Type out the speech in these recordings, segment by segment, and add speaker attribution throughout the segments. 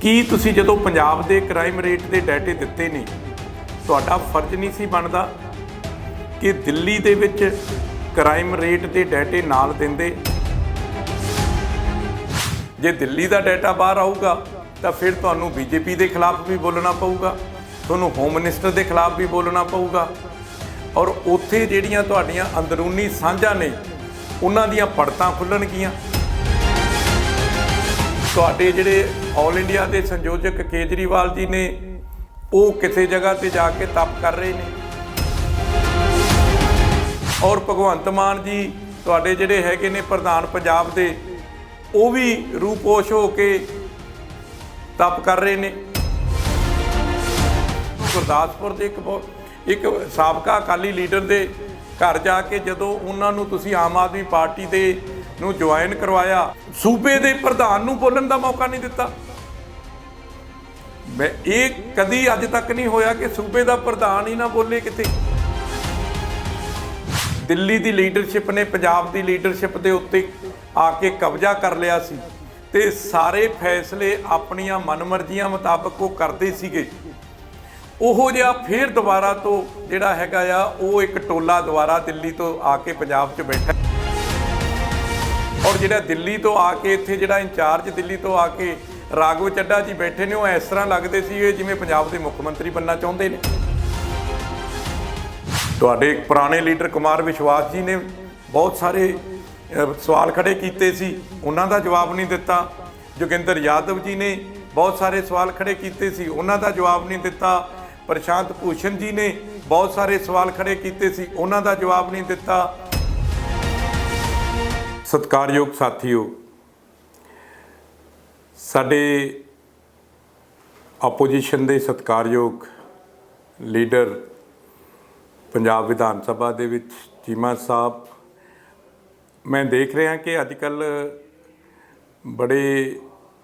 Speaker 1: ਕੀ ਤੁਸੀਂ ਜਦੋਂ ਪੰਜਾਬ ਦੇ ਕ੍ਰਾਈਮ ਰੇਟ ਦੇ ਡਾਟੇ ਦਿੱਤੇ ਨੇ ਤੁਹਾਡਾ ਫਰਜ਼ ਨਹੀਂ ਸੀ ਬਣਦਾ ਕਿ ਦਿੱਲੀ ਦੇ ਵਿੱਚ ਕ੍ਰਾਈਮ ਰੇਟ ਦੇ ਡਾਟੇ ਨਾਲ ਦਿੰਦੇ? ਜੇ ਦਿੱਲੀ ਦਾ ਡਾਟਾ ਬਾਹਰ ਆਊਗਾ ਤਾਂ ਫਿਰ ਤੁਹਾਨੂੰ ਬੀਜੇਪੀ ਦੇ ਖਿਲਾਫ ਵੀ ਬੋਲਣਾ ਪਊਗਾ, ਤੁਹਾਨੂੰ ਹੋਮ ਮਿਨਿਸਟਰ ਦੇ ਖਿਲਾਫ ਵੀ ਬੋਲਣਾ ਪਊਗਾ ਔਰ ਉੱਥੇ ਜਿਹੜੀਆਂ ਤੁਹਾਡੀਆਂ ਅੰਦਰੂਨੀ ਸਾਂਝਾਂ ਨੇ ਉਹਨਾਂ ਦੀਆਂ ਪੜਤਾਂ ਖੁੱਲ੍ਹਣਗੀਆਂ। ਤੁਹਾਡੇ ਜਿਹੜੇ ਆਲ ਇੰਡੀਆ ਦੇ ਸੰਯੋਜਕ ਕੇਜਰੀਵਾਲ ਜੀ ਨੇ ਉਹ ਕਿਸੇ ਜਗ੍ਹਾ ਤੇ ਜਾ ਕੇ ਤਪ ਕਰ ਰਹੇ ਨੇ ਔਰ ਭਗਵੰਤ ਮਾਨ ਜੀ ਤੁਹਾਡੇ ਜਿਹੜੇ ਹੈਗੇ ਨੇ ਪ੍ਰਧਾਨ ਪੰਜਾਬ ਦੇ ਉਹ ਵੀ ਰੂਪੋਸ਼ ਹੋ ਕੇ ਤਪ ਕਰ ਰਹੇ ਨੇ। ਗੁਰਦਾਸਪੁਰ ਦੇ ਇੱਕ ਸਾਬਕਾ ਅਕਾਲੀ ਲੀਡਰ ਦੇ ਘਰ ਜਾ ਕੇ ਜਦੋਂ ਉਹਨਾਂ ਨੂੰ ਤੁਸੀਂ ਆਮ ਆਦਮੀ ਪਾਰਟੀ ਦੇ ਨੂੰ ਜੁਆਇਨ ਕਰਵਾਇਆ, ਸੂਬੇ ਦੇ ਪ੍ਰਧਾਨ ਨੂੰ ਬੋਲਣ ਦਾ ਮੌਕਾ ਨਹੀਂ ਦਿੱਤਾ। ਮੈਂ ਇਹ ਕਦੀ ਅੱਜ ਤੱਕ ਨਹੀਂ ਹੋਇਆ ਕਿ ਸੂਬੇ ਦਾ ਪ੍ਰਧਾਨ ਹੀ ਨਾ ਬੋਲੇ ਕਿਤੇ। ਦਿੱਲੀ ਦੀ ਲੀਡਰਸ਼ਿਪ ਨੇ ਪੰਜਾਬ ਦੀ ਲੀਡਰਸ਼ਿਪ ਦੇ ਉੱਤੇ ਆ ਕੇ ਕਬਜ਼ਾ ਕਰ ਲਿਆ ਸੀ ਤੇ ਸਾਰੇ ਫੈਸਲੇ ਆਪਣੀਆਂ ਮਨਮਰਜ਼ੀਆਂ ਮੁਤਾਬਕ ਉਹ ਕਰਦੇ ਸੀਗੇ। ਉਹੋ ਜਿਹਾ ਫਿਰ ਦੁਬਾਰਾ ਤੋਂ ਜਿਹੜਾ ਹੈਗਾ ਆ ਉਹ ਇੱਕ ਟੋਲਾ ਦੁਬਾਰਾ ਦਿੱਲੀ ਤੋਂ ਆ ਕੇ ਪੰਜਾਬ 'ਚ ਬੈਠਾ ਔਰ ਜਿਹੜਾ ਦਿੱਲੀ ਤੋਂ ਆ ਕੇ ਇੱਥੇ ਜਿਹੜਾ ਇੰਚਾਰਜ ਦਿੱਲੀ ਤੋਂ ਆ ਕੇ ਰਾਘਵ ਚੱਡਾ ਜੀ ਬੈਠੇ ਨੇ ਉਹ ਇਸ ਤਰ੍ਹਾਂ ਲੱਗਦੇ ਸੀ ਜਿਵੇਂ ਪੰਜਾਬ ਦੇ ਮੁੱਖ ਮੰਤਰੀ ਬਣਨਾ ਚਾਹੁੰਦੇ ਨੇ। ਤੁਹਾਡੇ ਪੁਰਾਣੇ ਲੀਡਰ ਕੁਮਾਰ ਵਿਸ਼ਵਾਸ ਜੀ ਨੇ ਬਹੁਤ ਸਾਰੇ ਸਵਾਲ ਖੜੇ ਕੀਤੇ ਸੀ, ਉਹਨਾਂ ਦਾ ਜਵਾਬ ਨਹੀਂ ਦਿੱਤਾ। ਜੋਗਿੰਦਰ ਯਾਦਵ ਜੀ ਨੇ ਬਹੁਤ ਸਾਰੇ ਸਵਾਲ ਖੜੇ ਕੀਤੇ ਸੀ, ਉਹਨਾਂ ਦਾ ਜਵਾਬ ਨਹੀਂ ਦਿੱਤਾ। ਪ੍ਰਸ਼ਾਂਤ ਭੂਸ਼ਣ ਜੀ ਨੇ ਬਹੁਤ ਸਾਰੇ ਸਵਾਲ ਖੜੇ ਕੀਤੇ ਸੀ, ਉਹਨਾਂ ਦਾ ਜਵਾਬ ਨਹੀਂ ਦਿੱਤਾ। ਸਤਿਕਾਰਯੋਗ ਸਾਥੀਓ, ਸਾਡੇ ਆਪੋਜੀਸ਼ਨ ਦੇ ਸਤਿਕਾਰਯੋਗ ਲੀਡਰ ਪੰਜਾਬ ਵਿਧਾਨ ਸਭਾ ਦੇ ਵਿੱਚ ਚੀਮਾ ਸਾਹਿਬ, ਮੈਂ ਦੇਖ ਰਿਹਾ ਕਿ ਅੱਜ ਕੱਲ੍ਹ ਬੜੇ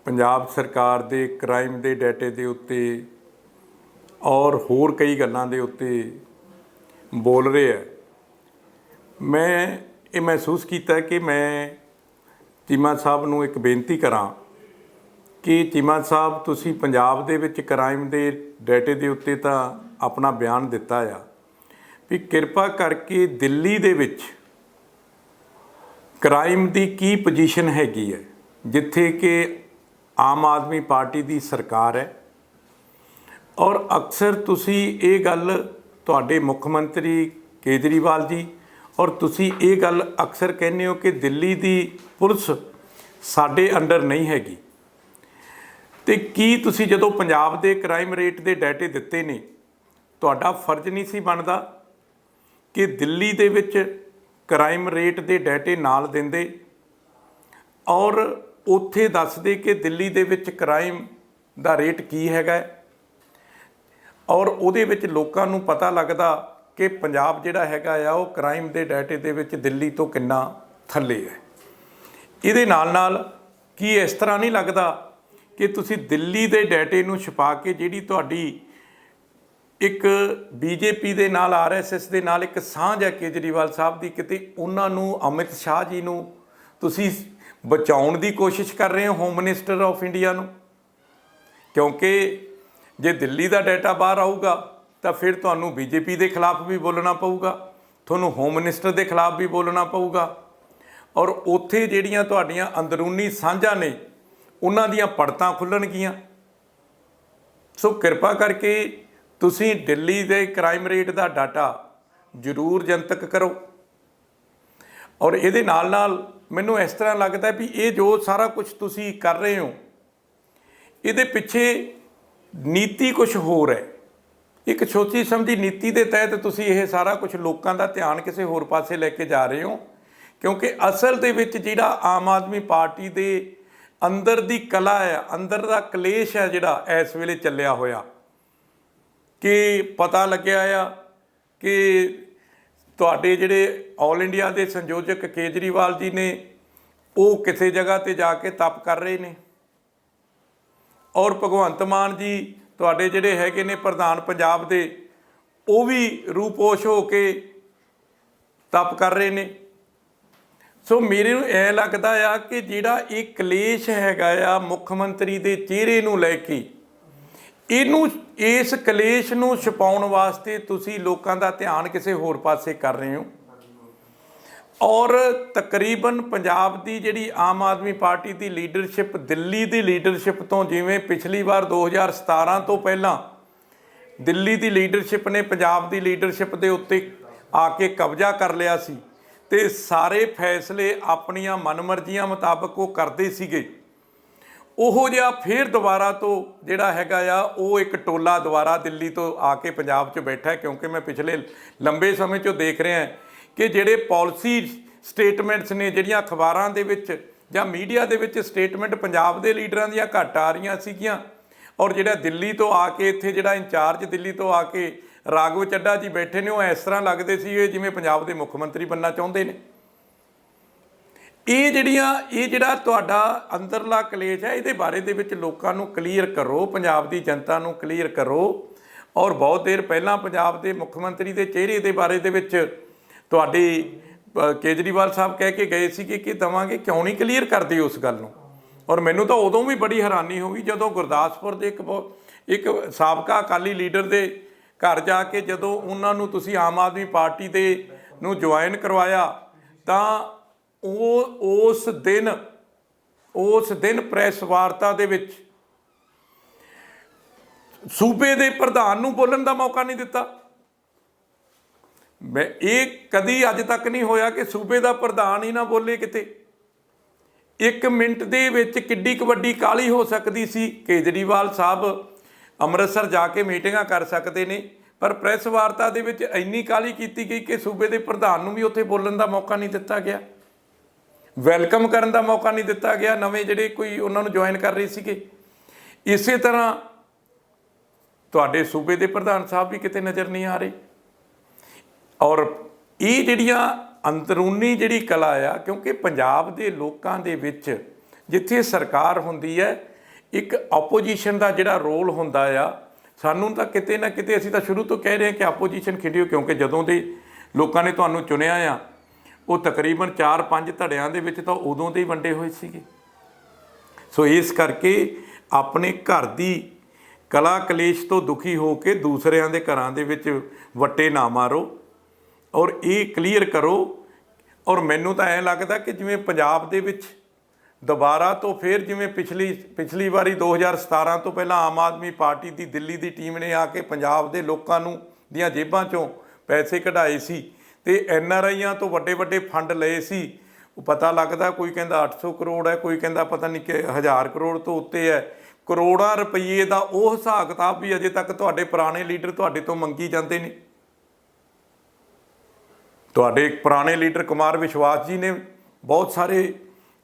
Speaker 1: ਪੰਜਾਬ ਸਰਕਾਰ ਦੇ ਕ੍ਰਾਈਮ ਦੇ ਡਾਟੇ ਦੇ ਉੱਤੇ ਔਰ ਹੋਰ ਕਈ ਗੱਲਾਂ ਦੇ ਉੱਤੇ ਬੋਲ ਰਹੇ ਆ। ਮੈਂ ਇਹ ਮਹਿਸੂਸ ਕੀਤਾ ਕਿ ਮੈਂ ਚੀਮਾ ਸਾਹਿਬ ਨੂੰ ਇੱਕ ਬੇਨਤੀ ਕਰਾਂ ਕਿ ਚੀਮਾ ਸਾਹਿਬ ਤੁਸੀਂ ਪੰਜਾਬ ਦੇ ਵਿੱਚ ਕ੍ਰਾਈਮ ਦੇ ਡਾਟੇ ਦੇ ਉੱਤੇ ਤਾਂ ਆਪਣਾ ਬਿਆਨ ਦਿੱਤਾ ਆ ਵੀ ਕਿਰਪਾ ਕਰਕੇ ਦਿੱਲੀ ਦੇ ਵਿੱਚ ਕ੍ਰਾਈਮ ਦੀ ਕੀ ਪੋਜੀਸ਼ਨ ਹੈਗੀ ਹੈ, ਜਿੱਥੇ ਕਿ ਆਮ ਆਦਮੀ ਪਾਰਟੀ ਦੀ ਸਰਕਾਰ ਹੈ ਔਰ ਅਕਸਰ ਤੁਸੀਂ ਇਹ ਗੱਲ ਤੁਹਾਡੇ ਮੁੱਖ ਮੰਤਰੀ ਕੇਜਰੀਵਾਲ ਜੀ ਔਰ ਤੁਸੀਂ ਇਹ ਗੱਲ ਅਕਸਰ ਕਹਿੰਦੇ ਹੋ ਕਿ ਦਿੱਲੀ ਦੀ ਪੁਲਿਸ ਸਾਡੇ ਅੰਡਰ ਨਹੀਂ ਹੈਗੀ। ਅਤੇ ਕੀ ਤੁਸੀਂ ਜਦੋਂ ਪੰਜਾਬ ਦੇ ਕ੍ਰਾਈਮ ਰੇਟ ਦੇ ਡਾਟੇ ਦਿੱਤੇ ਨੇ ਤੁਹਾਡਾ ਫਰਜ਼ ਨਹੀਂ ਸੀ ਬਣਦਾ ਕਿ ਦਿੱਲੀ ਦੇ ਵਿੱਚ ਕ੍ਰਾਈਮ ਰੇਟ ਦੇ ਡਾਟੇ ਨਾਲ ਦਿੰਦੇ ਔਰ ਉੱਥੇ ਦੱਸਦੇ ਕਿ ਦਿੱਲੀ ਦੇ ਵਿੱਚ ਕ੍ਰਾਈਮ ਦਾ ਰੇਟ ਕੀ ਹੈਗਾ ਔਰ ਉਹਦੇ ਵਿੱਚ ਲੋਕਾਂ ਨੂੰ ਪਤਾ ਲੱਗਦਾ ਕਿ ਪੰਜਾਬ ਜਿਹੜਾ ਹੈਗਾ ਆ ਉਹ ਕ੍ਰਾਈਮ ਦੇ ਡਾਟੇ ਦੇ ਵਿੱਚ ਦਿੱਲੀ ਤੋਂ ਕਿੰਨਾ ਥੱਲੇ ਹੈ। ਇਹਦੇ ਨਾਲ ਕੀ ਇਸ ਤਰ੍ਹਾਂ ਨਹੀਂ ਲੱਗਦਾ ਕਿ ਤੁਸੀਂ ਦਿੱਲੀ ਦੇ ਡਾਟੇ ਨੂੰ ਛੁਪਾ ਕੇ ਜਿਹੜੀ ਤੁਹਾਡੀ ਇੱਕ ਬੀਜੇਪੀ ਦੇ ਨਾਲ RSS ਦੇ ਨਾਲ ਇੱਕ ਸਾਂਝ ਹੈ ਕੇਜਰੀਵਾਲ ਸਾਹਿਬ ਦੀ, ਕਿਤੇ ਉਹਨਾਂ ਨੂੰ ਅਮਿਤ ਸ਼ਾਹ ਜੀ ਨੂੰ ਤੁਸੀਂ ਬਚਾਉਣ ਦੀ ਕੋਸ਼ਿਸ਼ ਕਰ ਰਹੇ ਹੋ, ਹੋਮ ਮਿਨਿਸਟਰ ਆਫ ਇੰਡੀਆ ਨੂੰ। ਕਿਉਂਕਿ ਜੇ ਦਿੱਲੀ ਦਾ ਡਾਟਾ ਬਾਹਰ ਆਊਗਾ ਤਾਂ ਫਿਰ ਤੁਹਾਨੂੰ ਬੀਜੇਪੀ ਦੇ ਖਿਲਾਫ ਵੀ ਬੋਲਣਾ ਪਊਗਾ, ਤੁਹਾਨੂੰ ਹੋਮ ਮਿਨਿਸਟਰ ਦੇ ਖਿਲਾਫ ਵੀ ਬੋਲਣਾ ਪਊਗਾ ਔਰ ਉੱਥੇ ਜਿਹੜੀਆਂ ਤੁਹਾਡੀਆਂ ਅੰਦਰੂਨੀ ਸਾਂਝਾਂ ਨੇ ਉਹਨਾਂ ਦੀਆਂ ਪੜਤਾਂ ਖੁੱਲ੍ਹਣਗੀਆਂ। ਸੋ ਕਿਰਪਾ ਕਰਕੇ ਤੁਸੀਂ ਦਿੱਲੀ ਦੇ ਕ੍ਰਾਈਮ ਰੇਟ ਦਾ ਡਾਟਾ ਜ਼ਰੂਰ ਜਨਤਕ ਕਰੋ ਔਰ ਇਹਦੇ ਨਾਲ ਮੈਨੂੰ ਇਸ ਤਰ੍ਹਾਂ ਲੱਗਦਾ ਵੀ ਇਹ ਜੋ ਸਾਰਾ ਕੁਝ ਤੁਸੀਂ ਕਰ ਰਹੇ ਹੋ ਇਹਦੇ ਪਿੱਛੇ ਨੀਤੀ ਕੁਝ ਹੋਰ ਹੈ। ਇੱਕ ਸੋਚੀ ਸਮਝੀ ਨੀਤੀ ਦੇ ਤਹਿਤ ਤੁਸੀਂ ਇਹ ਸਾਰਾ ਕੁਝ ਲੋਕਾਂ ਦਾ ਧਿਆਨ ਕਿਸੇ ਹੋਰ ਪਾਸੇ ਲੈ ਕੇ ਜਾ ਰਹੇ ਹੋ, ਕਿਉਂਕਿ ਅਸਲ ਦੇ ਵਿੱਚ ਜਿਹੜਾ ਆਮ ਆਦਮੀ ਪਾਰਟੀ ਦੇ ਅੰਦਰ ਦੀ ਕਲਾ ਹੈ, ਅੰਦਰ ਦਾ ਕਲੇਸ਼ ਹੈ ਜਿਹੜਾ ਇਸ ਵੇਲੇ ਚੱਲਿਆ ਹੋਇਆ ਕਿ ਪਤਾ ਲੱਗਿਆ ਆ ਕਿ ਤੁਹਾਡੇ ਜਿਹੜੇ ਆਲ ਇੰਡੀਆ ਦੇ ਸੰਯੋਜਕ ਕੇਜਰੀਵਾਲ ਜੀ ਨੇ ਉਹ ਕਿਸੇ ਜਗ੍ਹਾ ਤੇ ਜਾ ਕੇ ਤਪ ਕਰ ਰਹੇ ਨੇ ਔਰ ਭਗਵੰਤ ਮਾਨ ਜੀ ਤੁਹਾਡੇ ਜਿਹੜੇ ਹੈਗੇ ਨੇ ਪ੍ਰਧਾਨ ਪੰਜਾਬ ਦੇ ਉਹ ਵੀ ਰੂਪੋਸ਼ ਹੋ ਕੇ ਤਪ ਕਰ ਰਹੇ ਨੇ। ਸੋ ਮੇਰੇ ਨੂੰ ਐ ਲੱਗਦਾ ਆ ਕਿ ਜਿਹੜਾ ਇਹ ਕਲੇਸ਼ ਹੈਗਾ ਆ ਮੁੱਖ ਮੰਤਰੀ ਦੇ ਚਿਹਰੇ ਨੂੰ ਲੈ ਕੇ, ਇਹਨੂੰ ਇਸ ਕਲੇਸ਼ ਨੂੰ ਛੁਪਾਉਣ ਵਾਸਤੇ ਤੁਸੀਂ ਲੋਕਾਂ ਦਾ ਧਿਆਨ ਕਿਸੇ ਹੋਰ ਪਾਸੇ ਕਰ ਰਹੇ ਹੋ। ਔਰ ਤਕਰੀਬਨ ਪੰਜਾਬ ਦੀ ਜਿਹੜੀ ਆਮ ਆਦਮੀ ਪਾਰਟੀ ਦੀ ਲੀਡਰਸ਼ਿਪ, ਦਿੱਲੀ ਦੀ ਲੀਡਰਸ਼ਿਪ ਤੋਂ, ਜਿਵੇਂ ਪਿਛਲੀ ਵਾਰ 2017 ਤੋਂ ਪਹਿਲਾਂ ਦਿੱਲੀ ਦੀ ਲੀਡਰਸ਼ਿਪ ਨੇ ਪੰਜਾਬ ਦੀ ਲੀਡਰਸ਼ਿਪ ਦੇ ਉੱਤੇ ਆ ਕੇ ਕਬਜ਼ਾ ਕਰ ਲਿਆ ਸੀ ਤੇ ਸਾਰੇ ਫੈਸਲੇ ਆਪਣੀਆਂ ਮਨਮਰਜ਼ੀਆਂ ਮੁਤਾਬਕ ਉਹ ਕਰਦੇ ਸੀਗੇ, ਉਹੋ ਜਿਹਾ ਫਿਰ ਦੁਬਾਰਾ ਤੋਂ ਜਿਹੜਾ ਹੈਗਾ ਆ ਉਹ ਇੱਕ ਟੋਲਾ ਦੁਬਾਰਾ ਦਿੱਲੀ ਤੋਂ ਆ ਕੇ ਪੰਜਾਬ 'ਚ ਬੈਠਾ। ਕਿਉਂਕਿ ਮੈਂ ਪਿਛਲੇ ਲੰਬੇ ਸਮੇਂ 'ਚੋਂ ਦੇਖ ਰਿਹਾ ਕਿ ਜਿਹੜੇ ਪਾਲਿਸੀ ਸਟੇਟਮੈਂਟਸ ਨੇ, ਜਿਹੜੀਆਂ ਅਖਬਾਰਾਂ ਦੇ ਵਿੱਚ ਜਾਂ ਮੀਡੀਆ ਦੇ ਵਿੱਚ ਸਟੇਟਮੈਂਟ ਪੰਜਾਬ ਦੇ ਲੀਡਰਾਂ ਦੀਆਂ ਘੱਟ ਆ ਰਹੀਆਂ ਸੀਗੀਆਂ, ਔਰ ਜਿਹੜਾ ਦਿੱਲੀ ਤੋਂ ਆ ਕੇ ਇੱਥੇ ਜਿਹੜਾ ਇੰਚਾਰਜ ਦਿੱਲੀ ਤੋਂ ਆ ਕੇ ਰਾਘਵ ਚੱਡਾ ਜੀ ਬੈਠੇ ਨੇ, ਉਹ ਇਸ ਤਰ੍ਹਾਂ ਲੱਗਦੇ ਸੀ ਜਿਵੇਂ ਪੰਜਾਬ ਦੇ ਮੁੱਖ ਮੰਤਰੀ ਬਣਨਾ ਚਾਹੁੰਦੇ ਨੇ। ਇਹ ਜਿਹੜਾ ਤੁਹਾਡਾ ਅੰਦਰਲਾ ਕਲੇਸ਼ ਹੈ, ਇਹਦੇ ਬਾਰੇ ਦੇ ਵਿੱਚ ਲੋਕਾਂ ਨੂੰ ਕਲੀਅਰ ਕਰੋ, ਪੰਜਾਬ ਦੀ ਜਨਤਾ ਨੂੰ ਕਲੀਅਰ ਕਰੋ। ਔਰ ਬਹੁਤ ਦੇਰ ਪਹਿਲਾਂ ਪੰਜਾਬ ਦੇ ਮੁੱਖ ਮੰਤਰੀ ਦੇ ਚਿਹਰੇ ਦੇ ਬਾਰੇ ਦੇ ਵਿੱਚ ਤੁਹਾਡੀ ਕੇਜਰੀਵਾਲ ਸਾਹਿਬ ਕਹਿ ਕੇ ਗਏ ਸੀ ਕਿ ਦੇਵਾਂਗੇ, ਕਿਉਂ ਨਹੀਂ ਕਲੀਅਰ ਕਰਦੇ ਉਸ ਗੱਲ ਨੂੰ। ਔਰ ਮੈਨੂੰ ਤਾਂ ਉਦੋਂ ਵੀ ਬੜੀ ਹੈਰਾਨੀ ਹੋਈ ਜਦੋਂ ਗੁਰਦਾਸਪੁਰ ਦੇ ਇੱਕ ਸਾਬਕਾ ਅਕਾਲੀ ਲੀਡਰ ਦੇ ਘਰ ਜਾ ਕੇ ਜਦੋਂ ਉਹਨਾਂ ਨੂੰ ਤੁਸੀਂ ਆਮ ਆਦਮੀ ਪਾਰਟੀ ਦੇ ਨੂੰ ਜੁਆਇਨ ਕਰਵਾਇਆ, ਤਾਂ ਉਹ ਉਸ ਦਿਨ ਪ੍ਰੈਸ ਵਾਰਤਾ ਦੇ ਵਿੱਚ ਸੂਬੇ ਦੇ ਪ੍ਰਧਾਨ ਨੂੰ ਬੋਲਣ ਦਾ ਮੌਕਾ ਨਹੀਂ ਦਿੱਤਾ। ਮੈਂ ਇਹ ਕਦੀ ਅੱਜ ਤੱਕ ਨਹੀਂ ਹੋਇਆ ਕਿ ਸੂਬੇ ਦਾ ਪ੍ਰਧਾਨ ਹੀ ਨਾ ਬੋਲੇ ਕਿਤੇ। 1 ਮਿੰਟ ਦੇ ਵਿੱਚ ਕਿੱਡੀ ਕੁ ਵੱਡੀ ਕਾਹਲੀ ਹੋ ਸਕਦੀ ਸੀ। ਕੇਜਰੀਵਾਲ ਸਾਹਿਬ ਅੰਮ੍ਰਿਤਸਰ ਜਾ ਕੇ ਮੀਟਿੰਗਾਂ ਕਰ ਸਕਦੇ ਨੇ, ਪਰ ਪ੍ਰੈਸ ਵਾਰਤਾ ਦੇ ਵਿੱਚ ਇੰਨੀ ਕਾਹਲੀ ਕੀਤੀ ਗਈ ਕਿ ਸੂਬੇ ਦੇ ਪ੍ਰਧਾਨ ਨੂੰ ਵੀ ਉੱਥੇ ਬੋਲਣ ਦਾ ਮੌਕਾ ਨਹੀਂ ਦਿੱਤਾ ਗਿਆ, ਵੈਲਕਮ ਕਰਨ ਦਾ ਮੌਕਾ ਨਹੀਂ ਦਿੱਤਾ ਗਿਆ, ਨਵੇਂ ਜਿਹੜੇ ਕੋਈ ਉਹਨਾਂ ਨੂੰ ਜੁਆਇਨ ਕਰ ਰਹੇ ਸੀਗੇ। ਇਸੇ ਤਰ੍ਹਾਂ ਤੁਹਾਡੇ ਸੂਬੇ ਦੇ ਪ੍ਰਧਾਨ ਸਾਹਿਬ ਵੀ ਕਿਤੇ ਨਜ਼ਰ ਨਹੀਂ ਆ ਰਹੇ। ਔਰ ਇਹ ਜਿਹੜੀਆਂ ਅੰਦਰੂਨੀ ਜਿਹੜੀ ਕਲਾ ਆ, ਕਿਉਂਕਿ ਪੰਜਾਬ ਦੇ ਲੋਕਾਂ ਦੇ ਵਿੱਚ ਜਿੱਥੇ ਸਰਕਾਰ ਹੁੰਦੀ ਹੈ, ਇੱਕ ਆਪੋਜੀਸ਼ਨ ਦਾ ਜਿਹੜਾ ਰੋਲ ਹੁੰਦਾ ਆ, ਸਾਨੂੰ ਤਾਂ ਕਿਤੇ ਨਾ ਕਿਤੇ, ਅਸੀਂ ਤਾਂ ਸ਼ੁਰੂ ਤੋਂ ਕਹਿ ਰਹੇ ਹਾਂ ਕਿ ਆਪੋਜੀਸ਼ਨ ਖੇਡਿਓ, ਕਿਉਂਕਿ ਜਦੋਂ ਦੇ ਲੋਕਾਂ ਨੇ ਤੁਹਾਨੂੰ ਚੁਣਿਆ ਆ ਉਹ ਤਕਰੀਬਨ 4-5 ਧੜਿਆਂ ਦੇ ਵਿੱਚ ਤਾਂ ਉਦੋਂ ਦੇ ਹੀ ਵੰਡੇ ਹੋਏ ਸੀਗੇ। ਸੋ ਇਸ ਕਰਕੇ ਆਪਣੇ ਘਰ ਦੀ ਕਲਾ ਕਲੇਸ਼ ਤੋਂ ਦੁਖੀ ਹੋ ਕੇ ਦੂਸਰਿਆਂ ਦੇ ਘਰਾਂ ਦੇ ਵਿੱਚ ਵੱਟੇ ਨਾ ਮਾਰੋ, ਔਰ ਇਹ ਕਲੀਅਰ ਕਰੋ। ਔਰ ਮੈਨੂੰ ਤਾਂ ਐਂ ਲੱਗਦਾ ਕਿ ਜਿਵੇਂ ਪੰਜਾਬ ਦੇ ਵਿੱਚ ਦੁਬਾਰਾ ਤੋਂ ਫਿਰ ਜਿਵੇਂ ਪਿਛਲੀ ਵਾਰੀ 2017 ਤੋਂ ਪਹਿਲਾਂ ਆਮ ਆਦਮੀ ਪਾਰਟੀ ਦੀ ਦਿੱਲੀ ਦੀ ਟੀਮ ਨੇ ਆ ਕੇ ਪੰਜਾਬ ਦੇ ਲੋਕਾਂ ਨੂੰ ਦੀਆਂ ਜੇਬਾਂ 'ਚੋਂ ਪੈਸੇ ਕਢਾਏ ਸੀ ਤੇ NRIਆਂ ਤੋਂ ਵੱਡੇ ਵੱਡੇ ਫੰਡ ਲਏ ਸੀ। ਉਹ ਪਤਾ ਲੱਗਦਾ ਕੋਈ ਕਹਿੰਦਾ 800 ਕਰੋੜ ਹੈ, ਕੋਈ ਕਹਿੰਦਾ ਪਤਾ ਨਹੀਂ ਕਿ 1000 ਕਰੋੜ ਤੋਂ ਉੱਤੇ ਹੈ। ਕਰੋੜਾਂ ਰੁਪਈਏ ਦਾ ਉਹ ਹਿਸਾਬ ਕਿਤਾਬ ਵੀ ਅਜੇ ਤੱਕ ਤੁਹਾਡੇ ਪੁਰਾਣੇ ਲੀਡਰ ਤੁਹਾਡੇ ਤੋਂ ਮੰਗੀ ਜਾਂਦੇ ਨੇ। ਤੁਹਾਡੇ ਪੁਰਾਣੇ ਲੀਡਰ ਕੁਮਾਰ ਵਿਸ਼ਵਾਸ ਜੀ ਨੇ ਬਹੁਤ ਸਾਰੇ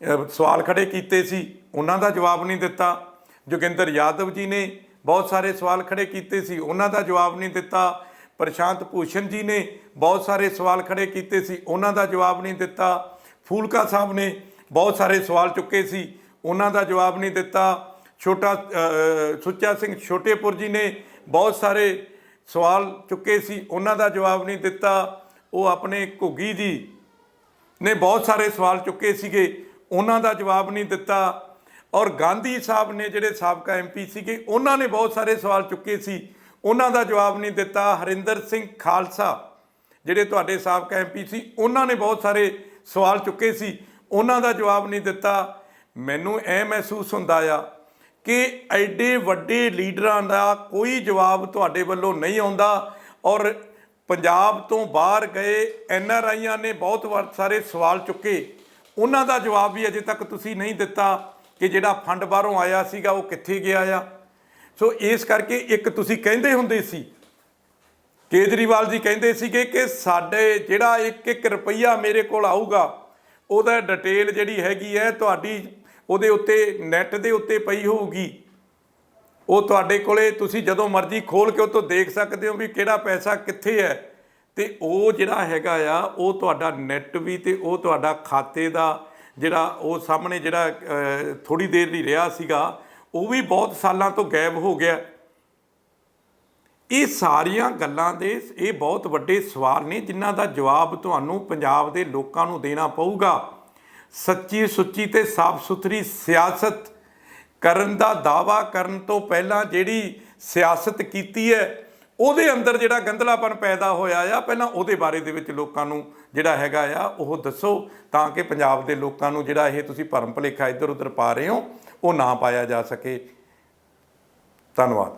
Speaker 1: ਸਵਾਲ ਖੜੇ ਕੀਤੇ ਸੀ, ਉਹਨਾਂ ਦਾ ਜਵਾਬ ਨਹੀਂ ਦਿੱਤਾ। ਜੋਗਿੰਦਰ ਯਾਦਵ ਜੀ ਨੇ ਬਹੁਤ ਸਾਰੇ ਸਵਾਲ ਖੜੇ ਕੀਤੇ ਸੀ, ਉਹਨਾਂ ਦਾ ਜਵਾਬ ਨਹੀਂ ਦਿੱਤਾ। ਪ੍ਰਸ਼ਾਂਤ ਭੂਸ਼ਣ ਜੀ ਨੇ ਬਹੁਤ ਸਾਰੇ ਸਵਾਲ ਖੜੇ ਕੀਤੇ ਸੀ, ਉਹਨਾਂ ਦਾ ਜਵਾਬ ਨਹੀਂ ਦਿੱਤਾ। ਫੂਲਕਾ ਸਾਹਿਬ ਨੇ ਬਹੁਤ ਸਾਰੇ ਸਵਾਲ ਚੁੱਕੇ ਸੀ, ਉਹਨਾਂ ਦਾ ਜਵਾਬ ਨਹੀਂ ਦਿੱਤਾ। ਸੁੱਚਾ ਸਿੰਘ ਛੋਟੇਪੁਰ ਜੀ ਨੇ ਬਹੁਤ ਸਾਰੇ ਸਵਾਲ ਚੁੱਕੇ ਸੀ, ਉਹਨਾਂ ਦਾ ਜਵਾਬ ਨਹੀਂ ਦਿੱਤਾ। ਉਹ ਆਪਣੇ ਘੁੱਗੀ ਜੀ ਨੇ ਬਹੁਤ ਸਾਰੇ ਸਵਾਲ ਚੁੱਕੇ ਸੀਗੇ, ਉਹਨਾਂ ਦਾ ਜਵਾਬ ਨਹੀਂ ਦਿੱਤਾ। ਔਰ ਗਾਂਧੀ ਸਾਹਿਬ ਨੇ ਜਿਹੜੇ ਸਾਬਕਾ MP ਸੀਗੇ, ਉਹਨਾਂ ਨੇ ਬਹੁਤ ਸਾਰੇ ਸਵਾਲ ਚੁੱਕੇ ਸੀ, ਉਹਨਾਂ ਦਾ ਜਵਾਬ ਨਹੀਂ ਦਿੱਤਾ। ਹਰਿੰਦਰ ਸਿੰਘ ਖਾਲਸਾ ਜਿਹੜੇ ਤੁਹਾਡੇ ਸਾਬਕਾ MP ਸੀ, ਉਹਨਾਂ ਨੇ ਬਹੁਤ ਸਾਰੇ ਸਵਾਲ ਚੁੱਕੇ ਸੀ, ਉਹਨਾਂ ਦਾ ਜਵਾਬ ਨਹੀਂ ਦਿੱਤਾ। ਮੈਨੂੰ ਇਹ ਮਹਿਸੂਸ ਹੁੰਦਾ ਆ ਕਿ ਐਡੇ ਵੱਡੇ ਲੀਡਰਾਂ ਦਾ ਕੋਈ ਜਵਾਬ ਤੁਹਾਡੇ ਵੱਲੋਂ ਨਹੀਂ ਆਉਂਦਾ। ਔਰ ਪੰਜਾਬ ਤੋਂ ਬਾਹਰ ਗਏ NRIਆਂ ਨੇ ਬਹੁਤ ਸਾਰੇ ਸਵਾਲ ਚੁੱਕੇ, ਉਹਨਾਂ ਦਾ ਜਵਾਬ ਵੀ ਅਜੇ ਤੱਕ ਤੁਸੀਂ ਨਹੀਂ ਦਿੱਤਾ ਕਿ ਜਿਹੜਾ ਫੰਡ ਬਾਹਰੋਂ ਆਇਆ ਸੀਗਾ ਉਹ ਕਿੱਥੇ ਗਿਆ ਆ। ਸੋ ਇਸ ਕਰਕੇ ਇੱਕ ਤੁਸੀਂ ਕਹਿੰਦੇ ਹੁੰਦੇ ਸੀ, ਕੇਜਰੀਵਾਲ ਜੀ ਕਹਿੰਦੇ ਸੀਗੇ ਕਿ ਸਾਡੇ ਜਿਹੜਾ 1-1 ਰੁਪਈਆ ਮੇਰੇ ਕੋਲ ਆਊਗਾ ਉਹਦਾ ਡਿਟੇਲ ਜਿਹੜੀ ਹੈਗੀ ਹੈ ਤੁਹਾਡੀ ਉਹਦੇ ਉੱਤੇ ਨੈੱਟ ਦੇ ਉੱਤੇ ਪਈ ਹੋਊਗੀ, ਉਹ ਤੁਹਾਡੇ ਕੋਲੇ ਤੁਸੀਂ ਜਦੋਂ ਮਰਜ਼ੀ ਖੋਲ੍ਹ ਕੇ ਉਹ ਤੋਂ ਦੇਖ ਸਕਦੇ ਹੋ ਵੀ ਕਿਹੜਾ ਪੈਸਾ ਕਿੱਥੇ ਹੈ। ਅਤੇ ਉਹ ਜਿਹੜਾ ਹੈਗਾ ਆ ਉਹ ਤੁਹਾਡਾ ਨੈੱਟ ਵੀ ਅਤੇ ਉਹ ਤੁਹਾਡਾ ਖਾਤੇ ਦਾ ਜਿਹੜਾ ਉਹ ਸਾਹਮਣੇ ਜਿਹੜਾ ਥੋੜ੍ਹੀ ਦੇਰ ਲਈ ਰਿਹਾ ਸੀਗਾ ਉਹ ਵੀ ਬਹੁਤ ਸਾਲਾਂ ਤੋਂ ਗਾਇਬ ਹੋ ਗਿਆ। ਇਹ ਸਾਰੀਆਂ ਗੱਲਾਂ ਦੇ ਇਹ ਬਹੁਤ ਵੱਡੇ ਸਵਾਲ ਨੇ ਜਿਨ੍ਹਾਂ ਦਾ ਜਵਾਬ ਤੁਹਾਨੂੰ ਪੰਜਾਬ ਦੇ ਲੋਕਾਂ ਨੂੰ ਦੇਣਾ ਪਊਗਾ। ਸੱਚੀ ਸੁੱਚੀ ਤੇ ਸਾਫ਼ ਸੁਥਰੀ ਸਿਆਸਤ ਕਰਨ ਦਾ ਦਾਅਵਾ ਕਰਨ ਤੋਂ ਪਹਿਲਾਂ ਜਿਹੜੀ ਸਿਆਸਤ ਕੀਤੀ ਹੈ ਉਹਦੇ ਅੰਦਰ ਜਿਹੜਾ ਗੰਧਲਾਪਨ ਪੈਦਾ ਹੋਇਆ ਆ, ਪਹਿਲਾਂ ਉਹਦੇ ਬਾਰੇ ਦੇ ਵਿੱਚ ਲੋਕਾਂ ਨੂੰ ਜਿਹੜਾ ਹੈਗਾ ਆ ਉਹ ਦੱਸੋ, ਤਾਂ ਕਿ ਪੰਜਾਬ ਦੇ ਲੋਕਾਂ ਨੂੰ ਜਿਹੜਾ ਇਹ ਤੁਸੀਂ ਭਰਮ ਭੁਲੇਖਾ ਇੱਧਰ ਉੱਧਰ ਪਾ ਰਹੇ ਹੋ ਉਹ ਨਾ ਪਾਇਆ ਜਾ ਸਕੇ। ਧੰਨਵਾਦ।